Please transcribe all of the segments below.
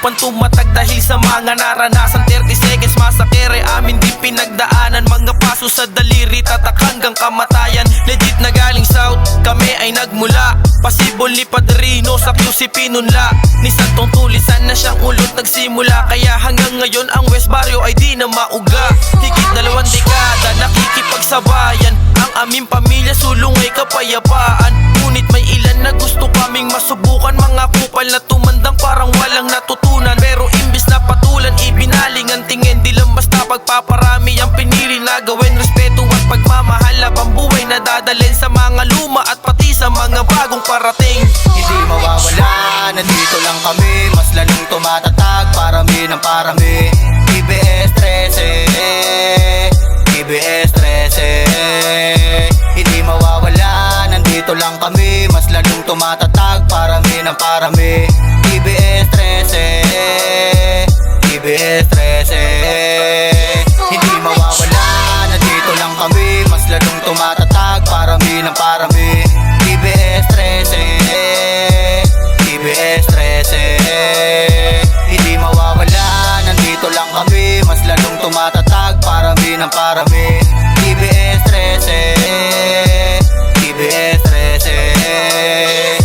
upang tumatag dahil sa mga naranasan. 30 seconds masakere amin di pinagdaanan, mga paso sa daliri tatak hanggang kamatayan. Legit na galing south, kami ay nagmula Pasibol ni Padrino sa QC Pinunla, ni Santong Tulisan na siyang ulot nagsimula. Kaya hanggang ngayon ang West Barrio ay di na mauga. Higit 2 dekada nakikipagsabayan ang aming pamilya, sulong ay kapayapaan. Ngunit may ilan na gusto kaming masubukan, mga kupal na tumandang parang walang natutunan. Pero imbis na patulan ibinaling ang tingin, di lang basta pagpaparami ang pinili na gawin. Respeto at pagmamahal habang buhay na dadalhin sa mga luma at pati sa mga bagong parating. Hindi mawawala, nandito lang kami, mas lalong tumatatag, parami ng parami. PBS 13, PBS 13. Hindi mawawala, nandito lang kami, mas lalong tumatatag, parami ng parami. PBS 13, PBS 13. Hindi mawawala, nandito lang kami, mas lalong tumatatag, parami ng parami. PBS 13, PBS 13. Hindi mawawala, nandito lang kami, mas lalong tumatatag, parami ng parami. PBS 13, PBS 13.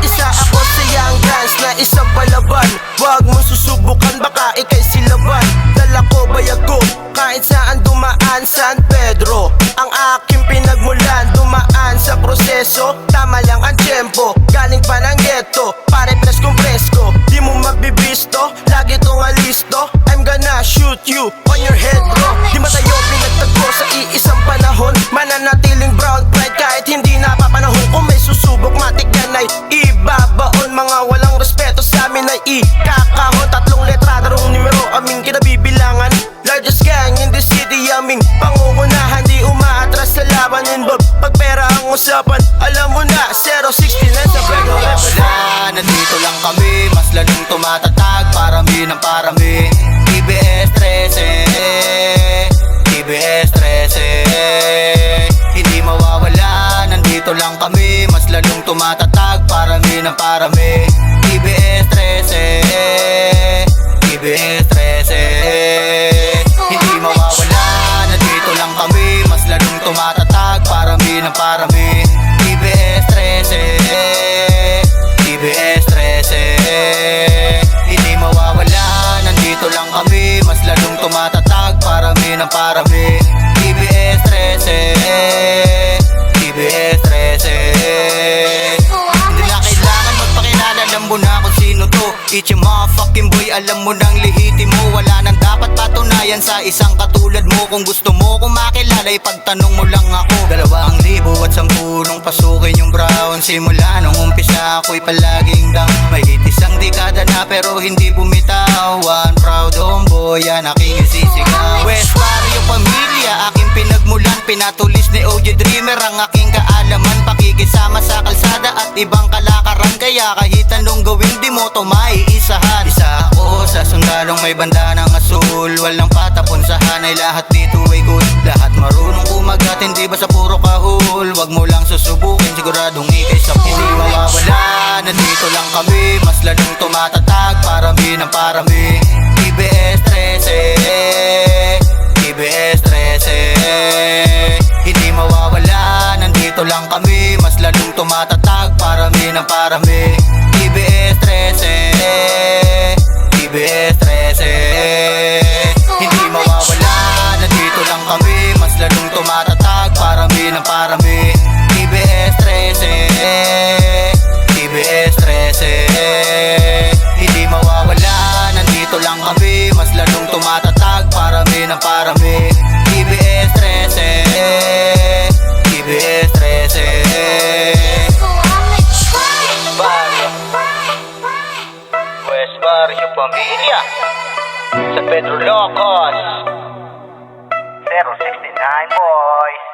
Isa ako sa young guns na isang palaban, wag mo susubukan baka ikay silaban. Dala ko bayag ko kahit saan dumaan, San Pedro ang aking pinagmulan. Dumaan sa proseso, tama lang ang tempo. Galing pa ng ghetto, pare preskong presko. Di mo mabibisto, lagi tong alisto. I'm gonna shoot you on your head bro. Di matayo pinagtagpo sa iisang panahon, mananatiling brown pride kahit hindi napapanahon. Kung may susubok matik yan ay ibabaon. Mga walang respeto sa amin ay ikakahon. 3 letra, 2 numero, aming kinabibilangan. Largest gang in the city, aming pangungunahan. Di umaatras sa laban, involved pag pera ang usapan. Alam mo na, 069 sa Brego. Wala, nandito lang kami, mas lalong tumatatag, parami ng parami. PBS 13, PBS 13. Hindi mawawala, nandito lang kami, mas lalong tumatatag, parami ng parami. PBS 13, PBS 13. Hindi mawawala, nandito lang kami, mas lalong tumatatag, parami ng parami. PBS 13, PBS 13. Hindi mawawala, nandito lang kami, mas lalong tumatatag, parami ng parami. PBS 13, PBS 13. Hindi na kailangan magpakilala, alam mo na kung sino to. It's your motherfucking boy, alam mo nang lihiti mo. Wala nang dapat patunayan sa isang katulad mo. Kung gusto mo kung makilala, ipagtanong mo lang ako. 2,10 nung pasukin yung brown. Simula nung umpisa ako'y palaging down. May hit isang dekada na pero hindi bumitaw. One proud homeboy, yan aking isisigaw. West Barrio pamilya, aking pinagmulan. Pinatulis ni OG Dreamer ang aking kaalaman. Pakikisama sa kalsada at ibang kalakaran. Kaya kahit anong gawin di mo to maiisahan. Isa ako sa sundalong may banda ng asul. Walang patapon sa hanay, lahat dito ay good. Lahat marunong kumagat, hindi ba sa puro kahul. Wag mo lang susubukin, siguradong ikay sa pool. Hindi mawawala, nandito lang kami, mas lalong tumatatag, parami ng parami. PBS 13, PBS 13. Hindi mawawala, nandito lang kami, mas lalong tumatatag, parami ng parami. PBS 13, PBS 13. Hindi mawawala, nandito lang kami, mas lalong tumatatag, parami ng parami. PBS 13, PBS 13. Hindi mawawala, nandito lang kami, mas lalong tumatatag, parami ng parami. PBS 13, PBS 13. West Barrio pamilya, San Pedro Locos, 069 boys.